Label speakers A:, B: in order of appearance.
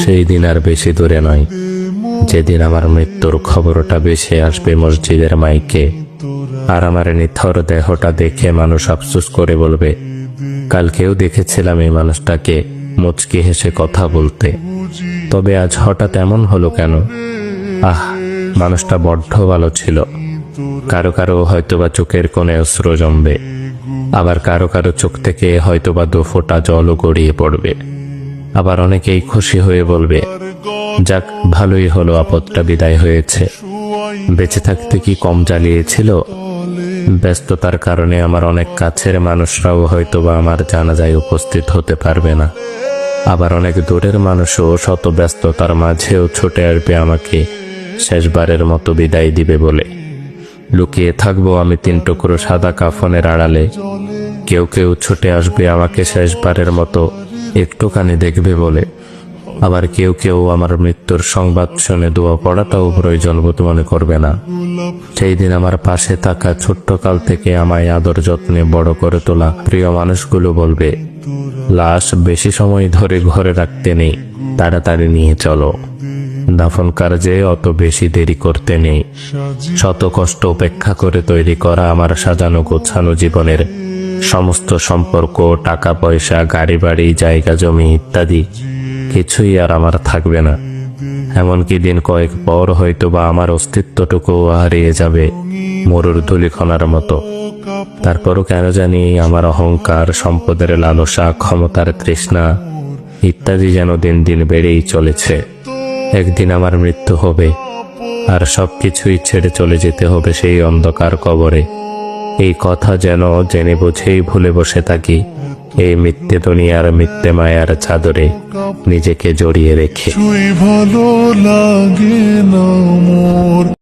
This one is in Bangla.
A: সেই দিন আর বেশি দূরে নয়, যেদিন আমার মৃত্যুর খবরটা ভেসে আসবে মসজিদের মাইকে, আর আমার নিথর দেহটা দেখে মানুষ আফসোস করে বলবে, কালকেও দেখেছিলাম এই মানুষটাকে মুচকি হেসে কথা বলতে, তবে আজ হঠাৎ এমন হলো কেন? আহ, মানুষটা বড্ড ভালো ছিল। কারো কারো হয়তোবা চোখের কোণে অশ্রু জমবে, আবার কারো কারো চোখ থেকে হয়তোবা 2 ফোঁটা জলও গড়িয়ে পড়বে। আবার অনেকেই খুশি হয়ে বলবে, যাক, ভালোই হলো, আপদটা বিদায় হয়েছে। বেঁচে থাকতে কি কম জ্বালিয়েছিল? ব্যস্ততার কারণে আমার অনেক কাছের মানুষরাও হয়তোবা আমার জানাজায় উপস্থিত হতে পারবে না। আবার অনেক দূরের মানুষও শত ব্যস্ততার মাঝেও ছুটে আসবে আমাকে শেষবারের মতো বিদায় দিবে বলে। লুকিয়ে থাকবো আমি 3 টুকরো সাদা কাফনের আড়ালে। কেউ কেউ ছুটে আসবে আমাকে শেষবারের মতো একটুখানি দেখবে বলে। আবার কেউ কেউ আমার মৃত্যুর সংবাদ শুনে দোয়া পড়াটাও প্রয়োজন বোধ মনে করবে না। সেই দিন আমার পাশে থাকা ছোট্টকাল থেকে আমায় আদর যত্নে বড় করে তোলা প্রিয় মানুষগুলো বলবে, লাশ বেশি সময় ধরে ঘরে রাখতে নেই, তাড়াতাড়ি নিয়ে চলো। দাফন কার্যে অত বেশি দেরি করতে নেই। শত কষ্ট উপেক্ষা করে তৈরি করা আমার সাজানো গোছানো জীবনের সমস্ত সম্পর্ক, টাকা পয়সা, গাড়ি বাড়ি, জায়গা জমি ইত্যাদি কিছুই আর আমার থাকবে না। এমনকি দিন কয়েক পর হয়তোবা আমার অস্তিত্বটুকুও হারিয়ে যাবে মরুর ধূলিকণার মতো। তারপরও কেন জানি আমার অহংকার, সম্পদের লালসা, ক্ষমতার তৃষ্ণা ইত্যাদি যেন দিন দিন বেড়েই চলেছে। একদিন আমার মৃত্যু হবে, আর সবকিছুই ছেড়ে চলে যেতে হবে সেই অন্ধকার কবরে। এই কথা যেন জেনে বুঝেই ভুলে বসে থাকি এই মিথ্যে দুনিয়ার মিথ্যে মায়ার চাদরে নিজেকে জড়িয়ে রেখে।
B: ভালো লাগে না মোর।